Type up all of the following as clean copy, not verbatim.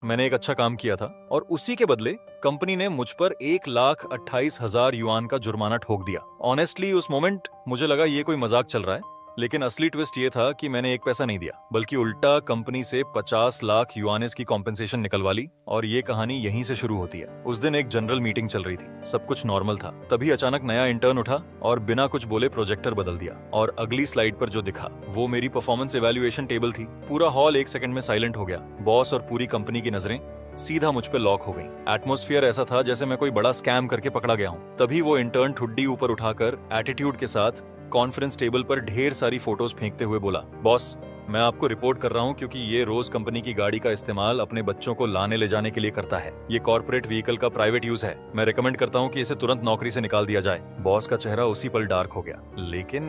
मैंने एक अच्छा काम किया था और उसी के बदले कंपनी ने मुझ पर 1,28,000 युआन का जुर्माना ठोक दिया। ऑनेस्टली उस मोमेंट मुझे लगा ये कोई मजाक चल रहा है, लेकिन असली ट्विस्ट ये था कि मैंने एक पैसा नहीं दिया, बल्कि उल्टा कंपनी से 50 लाख युआनेस की कॉम्पेंसेशन निकलवा ली। और ये कहानी यहीं से शुरू होती है। उस दिन एक जनरल मीटिंग चल रही थी, सब कुछ नॉर्मल था, तभी अचानक नया इंटर्न उठा और बिना कुछ बोले प्रोजेक्टर बदल दिया। और अगली स्लाइड पर जो दिखा वो मेरी परफॉर्मेंस एवेल्युएशन टेबल थी। पूरा हॉल एक सेकंड में साइलेंट हो गया। बॉस और पूरी कंपनी की नजरें सीधा मुझ पे लॉक हो गई। एटमॉस्फेयर ऐसा था जैसे मैं कोई बड़ा स्कैम करके पकड़ा गया हूँ। तभी वो इंटर्न ठुड्डी ऊपर उठाकर एटीट्यूड के साथ कॉन्फ्रेंस टेबल पर ढेर सारी फोटोज फेंकते हुए बोला, बॉस, मैं आपको रिपोर्ट कर रहा हूँ क्योंकि ये रोज कंपनी की गाड़ी का इस्तेमाल अपने बच्चों को लाने ले जाने के लिए करता है। ये कॉर्पोरेट व्हीकल का प्राइवेट यूज है। मैं रिकमेंड करता हूँ कि इसे तुरंत नौकरी से निकाल दिया जाए। बॉस का चेहरा उसी पल डार्क हो गया, लेकिन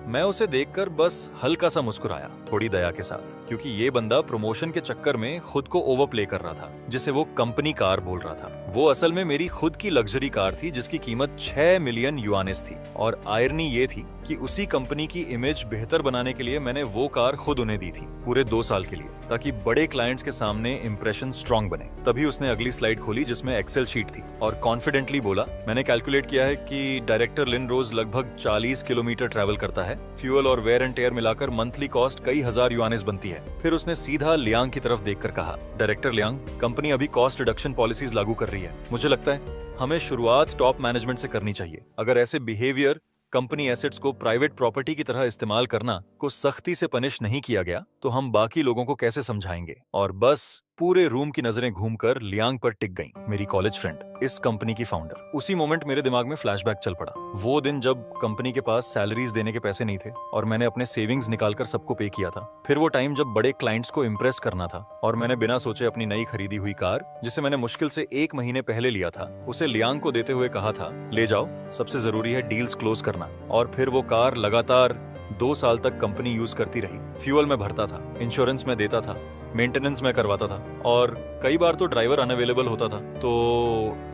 मैं उसे देखकर बस हल्का सा मुस्कुराया, थोड़ी दया के साथ, क्योंकि ये बंदा प्रमोशन के चक्कर में खुद को ओवरप्ले कर रहा था, जिसे वो कंपनी कार बोल रहा था। वो असल में मेरी खुद की लग्जरी कार थी जिसकी कीमत 6 मिलियन युआनेस थी। और आयरनी ये थी कि उसी कंपनी की इमेज बेहतर बनाने के लिए मैंने वो कार खुद उन्हें दी थी, पूरे 2 साल के लिए, ताकि बड़े क्लाइंट्स के सामने इंप्रेशन स्ट्रांग बने। तभी उसने अगली स्लाइड खोली जिसमें एक्सेल शीट थी और कॉन्फिडेंटली बोला, मैंने कैलकुलेट किया है कि डायरेक्टर लिन रोज लगभग 40 किलोमीटर ट्रैवल करता है। फ्यूल और वेयर एंड टेयर मिलाकर मंथली कॉस्ट कई हजार युआनेस बनती है। फिर उसने सीधा लियांग की तरफ देखकर कहा, डायरेक्टर लियांग, कंपनी अभी कॉस्ट रिडक्शन पॉलिसीज लागू कर रही है। मुझे लगता है हमें शुरुआत टॉप मैनेजमेंट से करनी चाहिए। अगर ऐसे बिहेवियर, कंपनी एसेट्स को प्राइवेट प्रॉपर्टी की तरह इस्तेमाल करना को सख्ती से पनिश नहीं किया गया तो हम बाकी लोगों को कैसे समझाएंगे। और बस पूरे रूम की नजरें घूमकर लियांग पर टिक गईं, मेरी कॉलेज फ्रेंड, इस कंपनी की फाउंडर। उसी मोमेंट मेरे दिमाग में फ्लैशबैक चल पड़ा। वो दिन जब कंपनी के पास सैलरीज देने के पैसे नहीं थे और मैंने अपने सेविंग्स निकालकर सबको पे किया था। फिर वो टाइम जब बड़े क्लाइंट्स को इम्प्रेस करना था और मैंने बिना सोचे अपनी नई खरीदी हुई कार, जिसे मैंने मुश्किल से 1 महीने पहले लिया था, उसे लियांग को देते हुए कहा था, ले जाओ, सबसे जरूरी है डील्स क्लोज करना। और फिर वो कार लगातार 2 साल तक कंपनी यूज करती रही। फ्यूल में भरता था, इंश्योरेंस में देता था, मेंटेनेंस में करवाता था, और कई बार तो ड्राइवर अनअवेलेबल होता था तो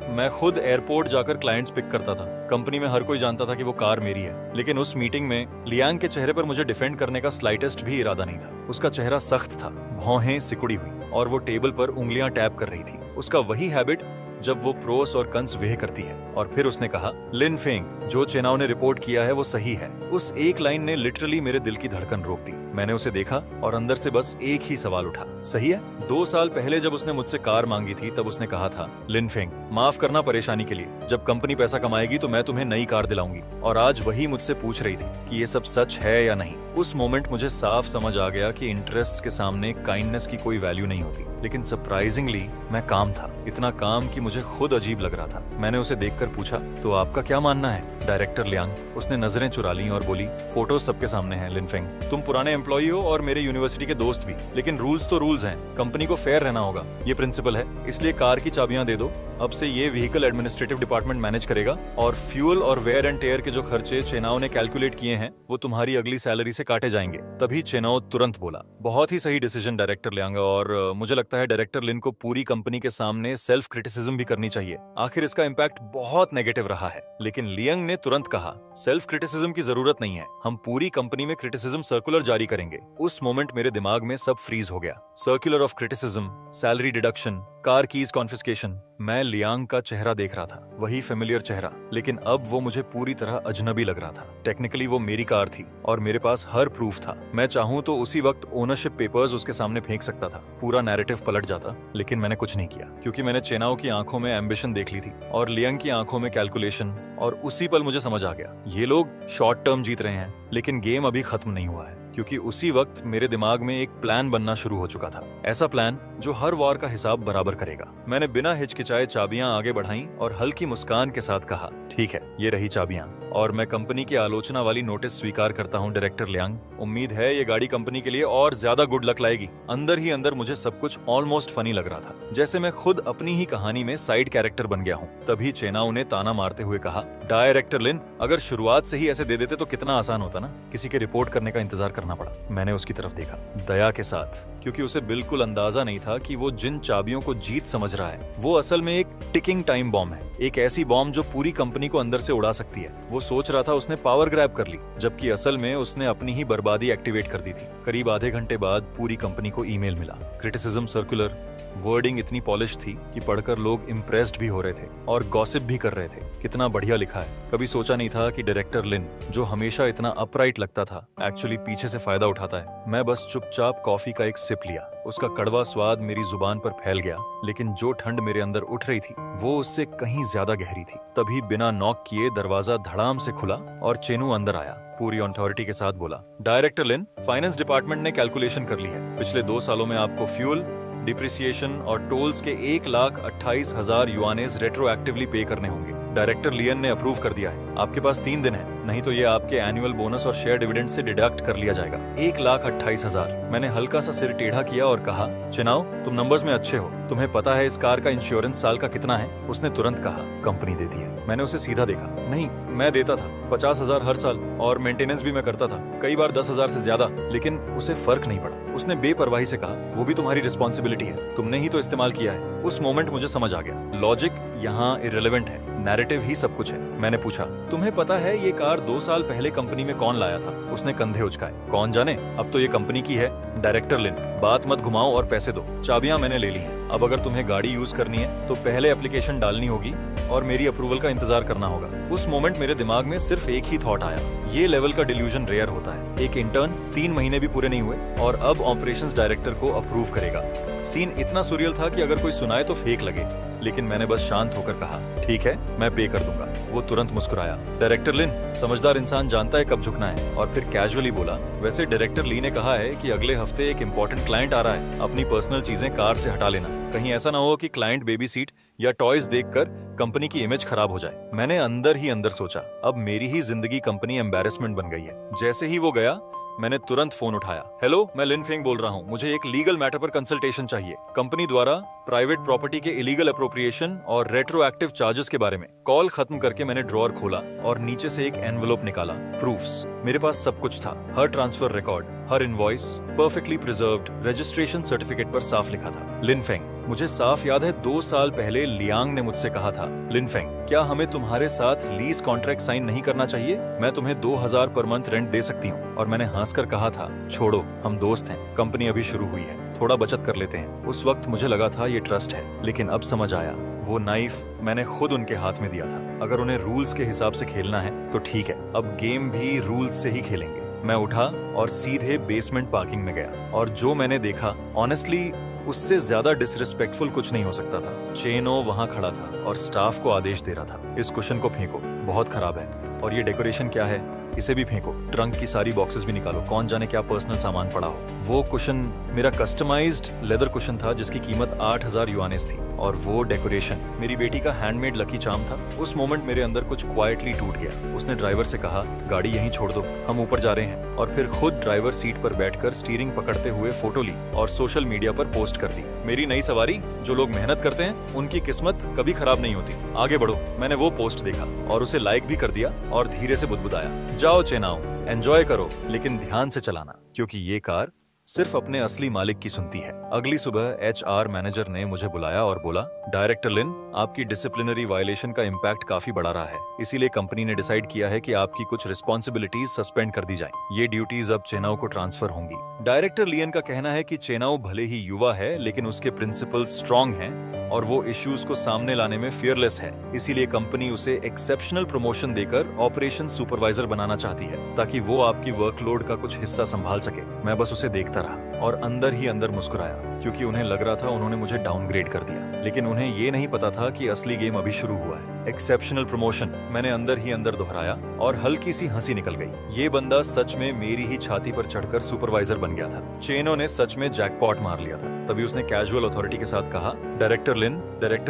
मैं खुद एयरपोर्ट जाकर क्लाइंट्स पिक करता था। कंपनी में हर कोई जानता था कि वो कार मेरी है। लेकिन उस मीटिंग में लियांग के चेहरे पर मुझे डिफेंड करने का स्लाइटेस्ट भी इरादा नहीं था। उसका चेहरा सख्त था, भौहें सिकुड़ी हुई, और वो टेबल पर उंगलियां टैप कर रही थी। उसका वही हैबिट जब वो प्रोस और कंस वेह करती है। और फिर उसने कहा, लिन फेंग, जो चेनाव ने रिपोर्ट किया है वो सही है। उस एक लाइन ने लिटरली मेरे दिल की धड़कन रोक दी। मैंने उसे देखा और अंदर से बस एक ही सवाल उठा, सही है? 2 साल पहले जब उसने मुझसे कार मांगी थी तब उसने कहा था, लिन फेंग, माफ करना परेशानी के लिए, जब कंपनी पैसा कमाएगी तो मैं तुम्हें नई कार दिलाऊंगी। और आज वही मुझसे पूछ रही थी कि ये सब सच है या नहीं। उस मोमेंट मुझे साफ समझ आ गया कि इंटरेस्ट के सामने काइंडनेस की कोई वैल्यू नहीं होती। लेकिन सरप्राइजिंगली मैं काम था, इतना काम कि मुझे खुद अजीब लग रहा था। मैंने उसे देखकर पूछा, तो आपका क्या मानना है डायरेक्टर लियांग? उसने नजरें चुरा ली और बोली, फोटोज सबके सामने हैं लिन फेंग, तुम पुराने एम्प्लॉई हो और मेरे यूनिवर्सिटी के दोस्त भी, लेकिन रूल्स तो रूल्स हैं। कंपनी को फेयर रहना होगा, ये प्रिंसिपल है। इसलिए कार की चाबियां दे दो, अब से ये व्हीकल एडमिनिस्ट्रेटिव डिपार्टमेंट मैनेज करेगा, और फ्यूल और वेयर एंड टेयर के जो खर्चे चेनाव ने कैलकुलेट किए हैं वो तुम्हारी अगली सैलरी से काटे जाएंगे। तभी चेनाव तुरंत बोला, बहुत ही सही डिसीजन डायरेक्टर लियांग, और मुझे लगता है डायरेक्टर लिन को पूरी कंपनी के सामने सेल्फ क्रिटिसिज्म भी करनी चाहिए। आखिर इसका इम्पैक्ट बहुत नेगेटिव रहा है। लेकिन लियांग ने तुरंत कहा, सेल्फ क्रिटिसिज्म की जरूरत नहीं है, हम पूरी कंपनी में क्रिटिसिज्म सर्कुलर जारी करेंगे। उस मोमेंट मेरे दिमाग में सब फ्रीज हो गया। Circular of criticism, salary deduction, car keys confiscation. मैं लियांग का चेहरा देख रहा था, वही फेमिलियर चेहरा, लेकिन अब वो मुझे पूरी तरह अजनबी लग रहा था। टेक्निकली वो मेरी कार थी और मेरे पास हर प्रूफ था। मैं चाहूं तो उसी वक्त ओनरशिप पेपर्स उसके सामने फेंक सकता था, पूरा नैरेटिव पलट जाता। लेकिन मैंने कुछ नहीं किया, क्योंकि मैंने चेनाव की आंखों में एम्बिशन देख ली थी और लियांग की आंखों में कैलकुलेशन। और उसी पल मुझे समझ आ गया, ये लोग शॉर्ट टर्म जीत रहे हैं, लेकिन गेम अभी खत्म नहीं हुआ है। क्योंकि उसी वक्त मेरे दिमाग में एक प्लान बनना शुरू हो चुका था, ऐसा प्लान जो हर वार का हिसाब बराबर करेगा। मैंने बिना हिचकिचाए चाबियां आगे बढ़ाई और हल्की मुस्कान के साथ कहा, ठीक है, ये रही चाबियां, और मैं कंपनी की आलोचना वाली नोटिस स्वीकार करता हूं डायरेक्टर लियांग। उम्मीद है ये गाड़ी कंपनी के लिए और ज्यादा गुड लक लाएगी। अंदर ही अंदर मुझे सब कुछ ऑलमोस्ट फनी लग रहा था, जैसे मैं खुद अपनी ही कहानी में साइड कैरेक्टर बन गया हूँ। तभी चेनाव ने ताना मारते हुए कहा, डायरेक्टर लिन, अगर शुरुआत से ही ऐसे दे देते तो कितना आसान होता ना, किसी के रिपोर्ट करने का इंतजार करना पड़ा। मैंने उसकी तरफ देखा, दया के साथ, क्योंकि उसे बिल्कुल अंदाजा नहीं था कि वो जिन चाबियों को जीत समझ रहा है वो असल में एक टिकिंग टाइम बॉम्ब है। एक ऐसी बॉम्ब जो पूरी कंपनी को अंदर से उड़ा सकती है। वो सोच रहा था उसने पावर ग्रैब कर ली, जबकि असल में उसने अपनी ही बर्बादी एक्टिवेट कर दी थी। करीब आधे घंटे बाद पूरी कंपनी को ईमेल मिला। क्रिटिसिज्म सर्कुलर, वर्डिंग इतनी पॉलिश थी कि पढ़कर लोग इम्प्रेस्ड भी हो रहे थे और गॉसिप भी कर रहे थे। कितना बढ़िया लिखा है। कभी सोचा नहीं था कि डायरेक्टर लिन, जो हमेशा इतना अपराइट लगता था, एक्चुअली पीछे से फायदा उठाता है। मैं बस चुपचाप कॉफी का एक सिप लिया। उसका कड़वा स्वाद मेरी जुबान पर फैल गया, लेकिन जो ठंड मेरे अंदर उठ रही थी वो उससे कहीं ज्यादा गहरी थी। तभी बिना नॉक किए दरवाजा धड़ाम से खुला और चेनू अंदर आया। पूरी ऑथोरिटी के साथ बोला, डायरेक्टर लिन, फाइनेंस डिपार्टमेंट ने कैलकुलेशन कर ली है। पिछले 2 सालों में आपको फ्यूल, डिप्रिसिएशन और टोल्स के 1,28,000 युआनेस रेट्रोएक्टिवली पे करने होंगे। डायरेक्टर लियन ने अप्रूव कर दिया है। आपके पास 3 दिन है, नहीं तो ये आपके एनुअल बोनस और शेयर डिविडेंड से डिडक्ट कर लिया जाएगा। 1,28,000। मैंने हल्का सा सिर टेढ़ा किया और कहा, चेनाओ, तुम नंबर्स में अच्छे हो, तुम्हें पता है इस कार का इंश्योरेंस साल का कितना है? उसने तुरंत कहा, कंपनी देती है। मैंने उसे सीधा देखा। नहीं, मैं देता था 50,000 हर साल, और मेंटेनेंस भी मैं करता था, कई बार 10,000 से ज्यादा, लेकिन उसे फर्क नहीं पड़ा। उसने बेपरवाही से कहा, वो भी तुम्हारी रिस्पॉन्सिबिलिटी है, तुमने ही तो इस्तेमाल किया है। उस मोमेंट मुझे समझ आ गया, लॉजिक यहाँ इररिलेवेंट है, नैरेटिव ही सब कुछ है। मैंने पूछा, तुम्हें पता है ये कार 2 साल पहले कंपनी में कौन लाया था? उसने कंधे उचकाए। कौन जाने, अब तो ये कंपनी की है। डायरेक्टर लिन, बात मत घुमाओ और पैसे दो। चाबियां मैंने ले ली हैं। अब अगर तुम्हें गाड़ी यूज करनी है तो पहले एप्लीकेशन डालनी होगी और मेरी अप्रूवल का इंतजार करना होगा। उस मोमेंट मेरे दिमाग में सिर्फ एक ही थॉट आया, ये लेवल का डिल्यूजन रेयर होता है। एक इंटर्न 3 महीने भी पूरे नहीं हुए और अब ऑपरेशंस डायरेक्टर को अप्रूव करेगा। सीन इतना सुरियल था कि अगर कोई सुनाए तो फेक लगे, लेकिन मैंने बस शांत होकर कहा, ठीक है, मैं पे कर दूंगा। वो तुरंत मुस्कुराया। डायरेक्टर लिन, समझदार इंसान जानता है कब झुकना है। और फिर कैजुअली बोला, वैसे डायरेक्टर ली ने कहा है कि अगले हफ्ते एक इम्पोर्टेंट क्लाइंट आ रहा है, अपनी पर्सनल चीजें कार से हटा लेना। कहीं ऐसा ना हो कि क्लाइंट बेबी सीट या टॉयज देखकर कंपनी की इमेज खराब हो जाए। मैंने अंदर ही अंदर सोचा, अब मेरी ही जिंदगी कंपनी एम्बैरेसमेंट बन गई है। जैसे ही वो गया, मैंने तुरंत फोन उठाया। हेलो, मैं लिन फेंग बोल रहा हूँ, मुझे एक लीगल मैटर पर कंसल्टेशन चाहिए, कंपनी द्वारा प्राइवेट प्रॉपर्टी के इलीगल अप्रोप्रिएशन और रेट्रोएक्टिव चार्जेस के बारे में। कॉल खत्म करके मैंने ड्रॉअर खोला और नीचे से एक एनवेलप निकाला। प्रूफ्स, मेरे पास सब कुछ था। हर ट्रांसफर रिकॉर्ड, हर invoice perfectly preserved, registration certificate पर साफ लिखा था, लिन फेंग। मुझे साफ याद है 2 साल पहले लियांग ने मुझसे कहा था, लिन फेंग, क्या हमें तुम्हारे साथ लीज कॉन्ट्रैक्ट साइन नहीं करना चाहिए? मैं तुम्हें 2,000 पर मंथ रेंट दे सकती हूँ। और मैंने हंसकर कहा था, छोड़ो, हम दोस्त हैं, कंपनी अभी शुरू हुई है, थोड़ा बचत कर लेते हैं। उस वक्त मुझे लगा था ये ट्रस्ट है, लेकिन अब समझ आया, वो नाइफ मैंने खुद उनके हाथ में दिया था। अगर उन्हें रूल्स के हिसाब से खेलना है तो ठीक है, अब गेम भी रूल्स से ही खेलेंगे। मैं उठा और सीधे बेसमेंट पार्किंग में गया, और जो मैंने देखा, ऑनेस्टली उससे ज्यादा डिसरिस्पेक्टफुल कुछ नहीं हो सकता था। चेनो वहां खड़ा था और स्टाफ को आदेश दे रहा था, इस कुशन को फेंको, बहुत खराब है। और ये डेकोरेशन क्या है, इसे भी फेंको। ट्रंक की सारी बॉक्सेस भी निकालो, कौन जाने क्या पर्सनल सामान पड़ा हो। वो कुशन मेरा कस्टमाइज्ड लेदर कुशन था जिसकी कीमत 8,000 युआनेस थी, और वो डेकोरेशन मेरी बेटी का हैंडमेड लकी चार्म था। उस मोमेंट मेरे अंदर कुछ क्वाइटली टूट गया। उसने ड्राइवर से कहा, गाड़ी यहीं छोड़ दो, हम ऊपर जा रहे हैं। और फिर खुद ड्राइवर सीट पर बैठकर स्टीयरिंग पकड़ते हुए फोटो ली और सोशल मीडिया पर पोस्ट कर दी। मेरी नई सवारी, जो लोग मेहनत करते हैं उनकी किस्मत कभी खराब नहीं होती, आगे बढ़ो। मैंने वो पोस्ट देखा और उसे लाइक भी कर दिया और धीरे से बुदबुदाया, जाओ चेनाओ, एंजॉय करो, लेकिन ध्यान से चलाना, क्योंकि ये कार सिर्फ अपने असली मालिक की सुनती है। अगली सुबह HR मैनेजर ने मुझे बुलाया और बोला, डायरेक्टर लिन, आपकी डिसिप्लिनरी वायलेशन का इम्पैक्ट काफी बढ़ा रहा है, इसीलिए कंपनी ने डिसाइड किया है कि आपकी कुछ रिस्पॉन्सिबिलिटीज सस्पेंड कर दी जाएं। ये ड्यूटीज अब चेनाओ को ट्रांसफर होंगी। डायरेक्टर लियन का कहना है कि चेनाओ भले ही युवा है, लेकिन उसके प्रिंसिपल्स स्ट्रॉन्ग हैं और वो इश्यूज को सामने लाने में फियरलेस है। इसीलिए कंपनी उसे एक्सेप्शनल प्रमोशन देकर ऑपरेशन सुपरवाइजर बनाना चाहती है, ताकि वो आपकी वर्कलोड का कुछ हिस्सा संभाल सके। मैं बस उसे देखता रहा और अंदर ही अंदर मुस्कुराया, क्योंकि उन्हें लग रहा था उन्होंने मुझे डाउनग्रेड कर दिया, लेकिन उन्हें ये नहीं पता था कि असली गेम अभी शुरू हुआ है। एक्सेप्शनल प्रमोशन, मैंने अंदर ही अंदर दोहराया और हल्की सी हंसी निकल गई। ये बंदा सच में मेरी ही छाती पर चढ़कर सुपरवाइजर बन गया था। चेनो ने सच में जैकपॉट मार लिया था। तभी उसने कैजुअल अथॉरिटी के साथ कहा, डायरेक्टर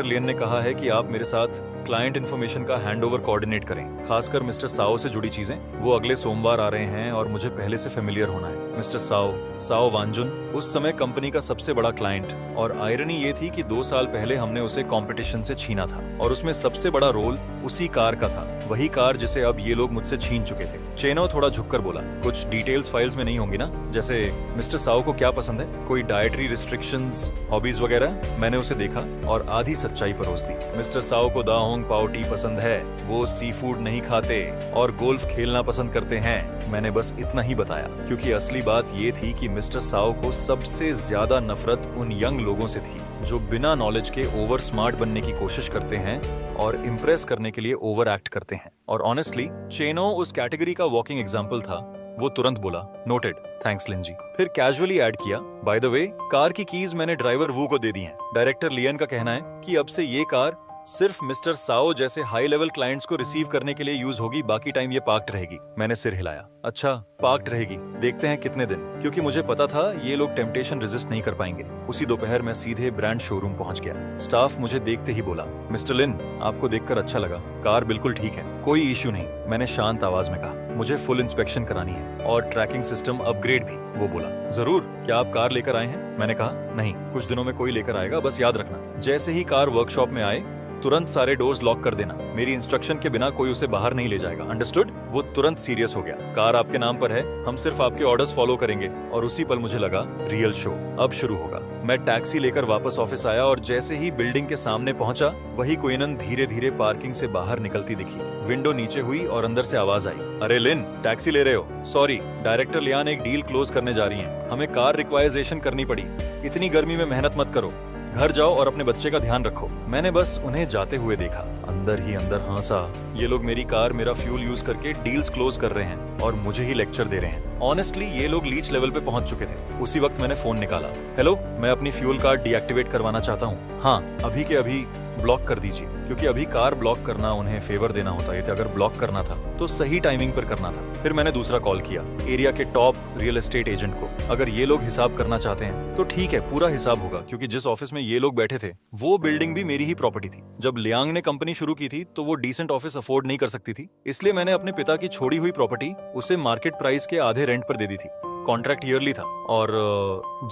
लिन ने कहा है कि आप मेरे साथ क्लाइंट इन्फॉर्मेशन का हैंडओवर कोऑर्डिनेट करें, खासकर मिस्टर साओ से जुड़ी चीजें। वो अगले सोमवार आ रहे हैं और मुझे पहले से फेमिलियर होना है। मिस्टर साओ वांजू अर्जुन उस समय कंपनी का सबसे बड़ा क्लाइंट, और आयरनी ये थी कि 2 साल पहले हमने उसे कंपटीशन से छीना था और उसमें सबसे बड़ा रोल उसी कार का था, वही कार जिसे अब ये लोग मुझसे छीन चुके थे। चेनो थोड़ा झुककर बोला, कुछ डिटेल्स फाइल्स में नहीं होंगी ना? जैसे मिस्टर साओ को क्या पसंद है, कोई डाइटरी रिस्ट्रिक्शंस, हॉबीज वगैरह? मैंने उसे देखा और आधी सच्चाई परोस दी। मिस्टर साओ को दाहोंग पाओ टी पसंद है, वो सी फूड नहीं खाते और गोल्फ खेलना पसंद करते हैं। मैंने बस इतना ही बताया, क्योंकि असली बात ये थी कि मिस्टर साओ को सबसे ज्यादा नफरत उन यंग लोगों से थी जो बिना नॉलेज के ओवर स्मार्ट बनने की कोशिश करते हैं और इम्प्रेस करने के लिए ओवर एक्ट करते हैं। और ऑनेस्टली चेनो उस कैटेगरी का वॉकिंग एग्जाम्पल था। वो तुरंत बोला, नोटेड, थैंक्स लिन जी। फिर कैजुअली ऐड किया, बाय द वे कार की कीज मैंने ड्राइवर वू को दे दी हैं। डायरेक्टर लियन का कहना है कि अब से ये कार सिर्फ मिस्टर साओ जैसे हाई लेवल क्लाइंट्स को रिसीव करने के लिए यूज होगी, बाकी टाइम ये पार्क्ड रहेगी। मैंने सिर हिलाया, अच्छा पार्क्ड रहेगी, देखते हैं कितने दिन, क्योंकि मुझे पता था ये लोग टेम्पटेशन रेजिस्ट नहीं कर पाएंगे। उसी दोपहर मैं सीधे ब्रांड शोरूम पहुंच गया। स्टाफ मुझे देखते ही बोला, मिस्टर लिन आपको देखकर अच्छा लगा, कार बिल्कुल ठीक है, कोई इश्यू नहीं। मैंने शांत आवाज में कहा, मुझे फुल इंस्पेक्शन करानी है और ट्रैकिंग सिस्टम अपग्रेड भी। वो बोला, जरूर, क्या आप कार लेकर आए हैं? मैंने कहा, नहीं, कुछ दिनों में कोई लेकर आएगा, बस याद रखना जैसे ही कार वर्कशॉप में आए तुरंत सारे डोर्स लॉक कर देना, मेरी इंस्ट्रक्शन के बिना कोई उसे बाहर नहीं ले जाएगा, अंडरस्टूड? वो तुरंत सीरियस हो गया, कार आपके नाम पर है, हम सिर्फ आपके ऑर्डर्स फॉलो करेंगे। और उसी पल मुझे लगा रियल शो अब शुरू होगा। मैं टैक्सी लेकर वापस ऑफिस आया और जैसे ही बिल्डिंग के सामने पहुंचा, वही क्वीनन धीरे धीरे पार्किंग से बाहर निकलती दिखी। विंडो नीचे हुई और अंदर से आवाज आई, अरे लिन टैक्सी ले रहे हो? सॉरी, डायरेक्टर लियान एक डील क्लोज करने जा रही है, हमें कार रिक्वायराइजेशन करनी पड़ी। इतनी गर्मी में मेहनत मत करो, घर जाओ और अपने बच्चे का ध्यान रखो। मैंने बस उन्हें जाते हुए देखा, अंदर ही अंदर हंसा। ये लोग मेरी कार, मेरा फ्यूल यूज करके डील्स क्लोज कर रहे हैं और मुझे ही लेक्चर दे रहे हैं। ऑनेस्टली ये लोग लीच लेवल पे पहुंच चुके थे। उसी वक्त मैंने फोन निकाला, हेलो, मैं अपनी फ्यूल कार्ड डीएक्टिवेट करवाना चाहता हूँ। हाँ, अभी के अभी ब्लॉक कर दीजिए, क्योंकि अभी कार ब्लॉक करना उन्हें फेवर देना होता है। अगर ब्लॉक करना था तो सही टाइमिंग पर करना था। फिर मैंने दूसरा कॉल किया एरिया के टॉप रियल एस्टेट एजेंट को। अगर ये लोग हिसाब करना चाहते हैं तो ठीक है, पूरा हिसाब होगा, क्योंकि जिस ऑफिस में ये लोग बैठे थे वो बिल्डिंग भी मेरी ही प्रॉपर्टी थी। जब लियांग ने कंपनी शुरू की थी तो वो डिसेंट ऑफिस अफोर्ड नहीं कर सकती थी, इसलिए मैंने अपने पिता की छोड़ी हुई प्रॉपर्टी उसे मार्केट प्राइस के आधे रेंट पर दे दी थी। कॉन्ट्रैक्ट ईयरली था और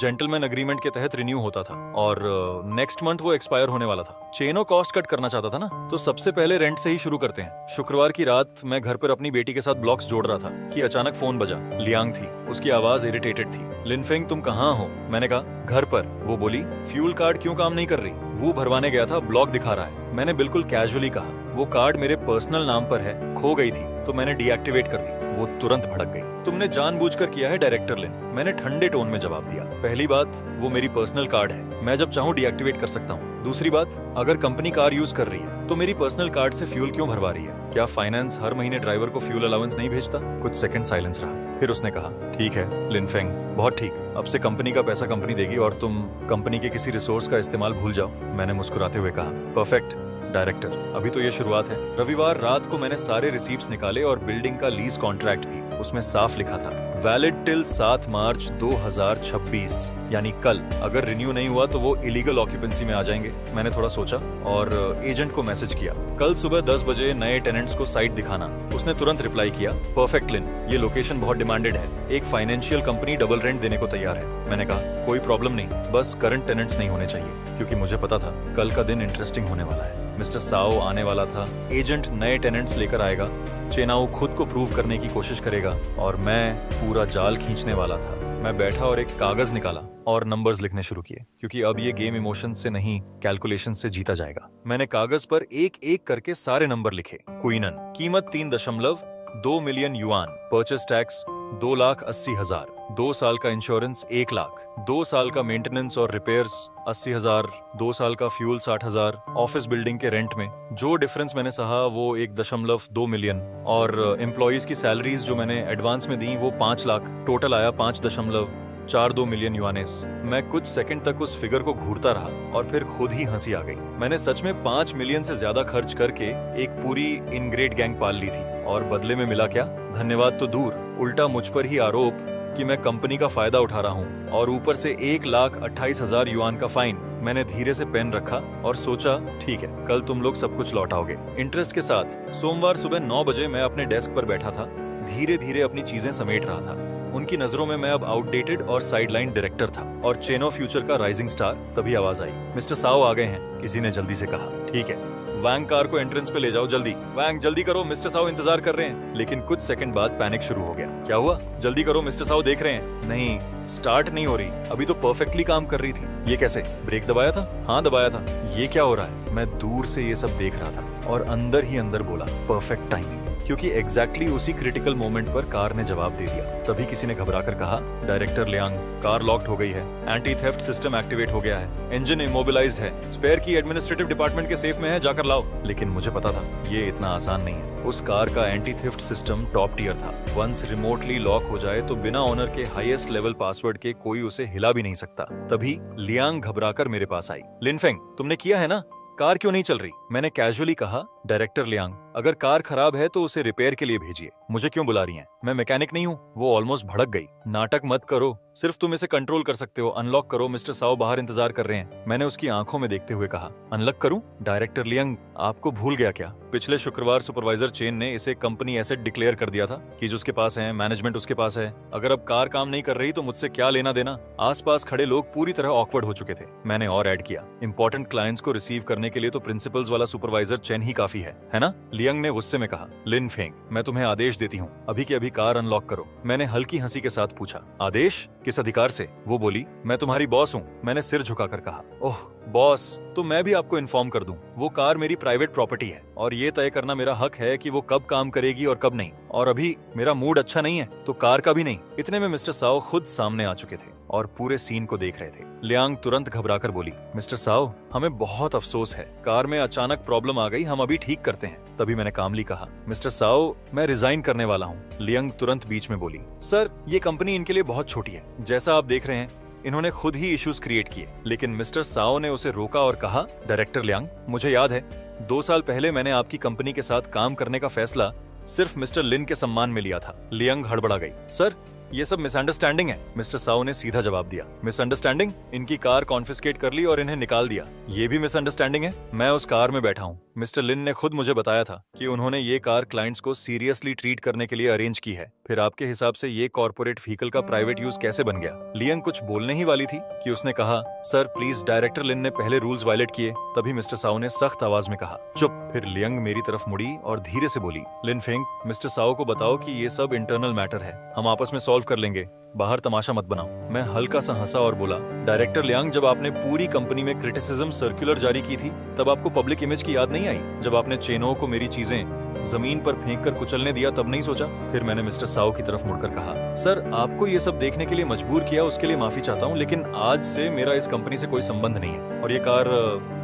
जेंटलमैन अग्रीमेंट के तहत रिन्यू होता था और नेक्स्ट मंथ वो एक्सपायर होने वाला था। चेनो कॉस्ट कट करना चाहता था ना, तो सबसे पहले रेंट से ही शुरू करते हैं। शुक्रवार की रात मैं घर पर अपनी बेटी के साथ ब्लॉक्स जोड़ रहा था कि अचानक फोन बजा। लियांग थी, उसकी आवाज इरिटेटेड थी। लिनफेंग तुम कहाँ हो? मैंने कहा घर पर। वो बोली, फ्यूल कार्ड क्यों काम नहीं कर रही? वो भरवाने गया था, ब्लॉक दिखा रहा है। मैंने बिल्कुल कैजुअली कहा, वो कार्ड मेरे पर्सनल नाम पर है, खो गई थी तो मैंने डीएक्टिवेट कर दी। वो तुरंत भड़क गई, तुमने जानबूझकर किया है डायरेक्टर लिन। मैंने ठंडे टोन में जवाब दिया, पहली बात वो मेरी पर्सनल कार्ड है, मैं जब चाहूँ डीएक्टिवेट कर सकता हूँ। दूसरी बात, अगर कंपनी कार यूज कर रही है तो मेरी पर्सनल कार्ड से फ्यूल क्यों भरवा रही है? क्या फाइनेंस हर महीने ड्राइवर को फ्यूल अलाउंस नहीं भेजता? कुछ सेकंड साइलेंस रहा, फिर उसने कहा, ठीक है लिनफेंग, बहुत ठीक, अब से कंपनी का पैसा कंपनी देगी और तुम कंपनी के किसी रिसोर्स का इस्तेमाल भूल जाओ। मैंने मुस्कुराते हुए कहा, परफेक्ट डायरेक्टर, अभी तो ये शुरुआत है। रविवार रात को मैंने सारे रिसीप्ट्स निकाले और बिल्डिंग का लीज कॉन्ट्रैक्ट भी। उसमें साफ लिखा था, वैलिड टिल 7 मार्च 2026, यानी कल। अगर रिन्यू नहीं हुआ तो वो इलीगल ऑक्यूपेंसी में आ जाएंगे। मैंने थोड़ा सोचा और एजेंट को मैसेज किया, कल सुबह 10 बजे नए टेनेंट्स को साइट दिखाना। उसने तुरंत रिप्लाई किया, परफेक्ट लिन, ये लोकेशन बहुत डिमांडेड है, एक फाइनेंशियल कंपनी डबल रेंट देने को तैयार है। मैंने कहा, कोई प्रॉब्लम नहीं, बस करंट टेनेंट्स नहीं होने चाहिए, क्योंकि मुझे पता था कल का दिन इंटरेस्टिंग होने वाला है। मिस्टर साओ आने वाला था, एजेंट नए टेनेंट्स लेकर आएगा, चेनाओ खुद को प्रूव करने की कोशिश करेगा और मैं पूरा जाल खींचने वाला था। मैं बैठा और एक कागज निकाला और नंबर्स लिखने शुरू किए, क्योंकि अब ये गेम इमोशन से नहीं कैलकुलेशन से जीता जाएगा। मैंने कागज पर एक एक करके सारे नंबर लिखे। क्वीनन, कीमत 3.2 मिलियन युआन, परचेस टैक्स 2,80,000, 2 साल का इंश्योरेंस 1 लाख, 2 साल का मेंटेनेंस और रिपेयर्स 80,000, 2 साल का फ्यूल 60,000, ऑफिस बिल्डिंग के रेंट में जो डिफरेंस मैंने सहा वो 1.2 मिलियन, और एम्प्लॉइज की सैलरीज जो मैंने एडवांस में दी वो 5 लाख, टोटल आया 5.42 मिलियन युआनेस। मैं कुछ सेकंड तक उस फिगर को घूरता रहा और फिर खुद ही हंसी आ गई। मैंने सच में 5 मिलियन से ज्यादा खर्च करके एक पूरी इनग्रेड गैंग पाल ली थी, और बदले में मिला क्या? धन्यवाद तो दूर, उल्टा मुझ पर ही आरोप कि मैं कंपनी का फायदा उठा रहा हूँ, और ऊपर से 1,28,000 युआन का फाइन। मैंने धीरे से पेन रखा और सोचा, ठीक है, कल तुम लोग सब कुछ लौटाओगे इंटरेस्ट के साथ। सोमवार सुबह 9 बजे मैं अपने डेस्क पर बैठा था, धीरे धीरे अपनी चीजें समेट रहा था। उनकी नजरों में मैं अब आउटडेटेड और साइडलाइन डायरेक्टर था और चेन ऑफ फ्यूचर का राइजिंग स्टार। तभी आवाज आई, मिस्टर साओ आ गए हैं, किसी ने जल्दी से कहा। ठीक है, वैंग कार को एंट्रेंस पे ले जाओ जल्दी। वैंग जल्दी करो, मिस्टर साओ इंतजार कर रहे हैं। लेकिन कुछ सेकंड बाद पैनिक शुरू हो गया। क्या हुआ? जल्दी करो, मिस्टर साओ देख रहे हैं। नहीं, स्टार्ट नहीं हो रही, अभी तो परफेक्टली काम कर रही थी। ये कैसे? ब्रेक दबाया था? हाँ दबाया था। ये क्या हो रहा है? मैं दूर से ये सब देख रहा था और अंदर ही अंदर बोला, परफेक्ट टाइमिंग, क्योंकि एग्जैक्टली उसी क्रिटिकल मोमेंट पर कार ने जवाब दे दिया। तभी किसी ने घबराकर कहा, डायरेक्टर लियांग, कार लॉक्ड हो गई है, एंटी थेफ्ट सिस्टम एक्टिवेट हो गया है, इंजन इमोबिलाइज्ड है, स्पेयर की एडमिनिस्ट्रेटिव डिपार्टमेंट के सेफ में है, जाकर लाओ। लेकिन मुझे पता था ये इतना आसान नहीं है। उस कार का anti theft system top tier था। वंस रिमोटली लॉक हो जाए तो बिना ओनर के हाईएस्ट लेवल पासवर्ड के कोई उसे हिला भी नहीं सकता। तभी लियांग घबराकर मेरे पास आई। लिनफेंग, तुमने किया है ना? कार क्यों नहीं चल रही? मैंने कैजुअली कहा, डायरेक्टर लियांग, अगर कार खराब है तो उसे रिपेयर के लिए भेजिए, मुझे क्यों बुला रही हैं? मैं मैकेनिक नहीं हूँ। वो ऑलमोस्ट भड़क गई। नाटक मत करो, सिर्फ तुम इसे कंट्रोल कर सकते हो। अनलॉक करो, मिस्टर साओ बाहर इंतजार कर रहे हैं। मैंने उसकी आंखों में देखते हुए कहा, अनलॉक करूं? डायरेक्टर लियांग, आपको भूल गया क्या? पिछले शुक्रवार सुपरवाइजर चेन ने इसे कंपनी एसेट डिक्लेयर कर दिया था कि जो उसके पास है, मैनेजमेंट उसके पास है। अगर अब कार काम नहीं कर रही तो मुझसे क्या लेना देना? आसपास खड़े लोग पूरी तरह ऑकवर्ड हो चुके थे। मैंने और ऐड किया, इंपॉर्टेंट क्लाइंट्स को रिसीव करने के लिए तो प्रिंसिपल्स वाला सुपरवाइजर चेन ही काफी है ना? लियांग ने गुस्से में कहा, लिनफेंग, मैं तुम्हें आदेश देती हूँ, अभी के अभी कार अनलॉक करो। मैंने हल्की हंसी के साथ पूछा, आदेश? किस अधिकार से? वो बोली, मैं तुम्हारी बॉस हूँ। मैंने सिर झुकाकर कहा, ओह बॉस, तो मैं भी आपको इन्फॉर्म कर दूं, वो कार मेरी प्राइवेट प्रॉपर्टी है और ये तय करना मेरा हक है कि वो कब काम करेगी और कब नहीं। और अभी मेरा मूड अच्छा नहीं है तो कार का भी नहीं। इतने में मिस्टर साओ खुद सामने आ चुके थे और पूरे सीन को देख रहे थे। लियांग तुरंत घबराकर बोली, मिस्टर साओ, हमें बहुत अफसोस है, कार में अचानक प्रॉब्लम आ गई, हम अभी ठीक करते हैं। तभी मैंने कामली कहा, मिस्टर साओ, मैं रिजाइन करने वाला हूँ। लियांग तुरंत बीच में बोली, सर, ये कंपनी इनके लिए बहुत छोटी है, जैसा आप देख रहे हैं इन्होंने खुद ही इश्यूज क्रिएट किए। लेकिन मिस्टर साओ ने उसे रोका और कहा, डायरेक्टर लियांग, मुझे याद है 2 साल पहले मैंने आपकी कंपनी के साथ काम करने का फैसला सिर्फ मिस्टर लिन के सम्मान में लिया था। लियांग हड़बड़ा गई, सर, ये सब मिसअंडरस्टैंडिंग है। मिस्टर साओ ने सीधा जवाब दिया, मिसअंडरस्टैंडिंग? इनकी कार कॉन्फिस्केट कर ली और इन्हें निकाल दिया, ये भी मिसअंडरस्टैंडिंग है? मैं उस कार में बैठा हूँ। मिस्टर लिन ने खुद मुझे बताया था कि उन्होंने ये कार क्लाइंट्स को सीरियसली ट्रीट करने के लिए अरेंज की है। फिर आपके हिसाब से ये कॉर्पोरेट व्हीकल का प्राइवेट यूज कैसे बन गया? लियांग कुछ बोलने ही वाली थी कि उसने कहा, सर प्लीज, डायरेक्टर लिन ने पहले रूल्स वायलेट किए। तभी मिस्टर साओ ने सख्त आवाज में कहा, चुप। फिर लियांग मेरी तरफ मुड़ी और धीरे से बोली, लिनफेंग, मिस्टर साओ को बताओ कि ये सब इंटरनल मैटर है, हम आपस में सॉल्व कर लेंगे, बाहर तमाशा मत बनाओ। मैं हल्का सा हंसा और बोला, डायरेक्टर लियांग, जब आपने पूरी कंपनी में क्रिटिसिज्म सर्कुलर जारी की थी तब आपको पब्लिक इमेज की याद नहीं आई? जब आपने चेनो को मेरी चीजें जमीन पर फेंक कर कुचलने दिया तब नहीं सोचा? फिर मैंने मिस्टर साओ की तरफ मुड़कर कहा, सर, आपको ये सब देखने के लिए मजबूर किया, उसके लिए माफी चाहता हूँ, लेकिन आज से मेरा इस कंपनी से कोई संबंध नहीं है और ये कार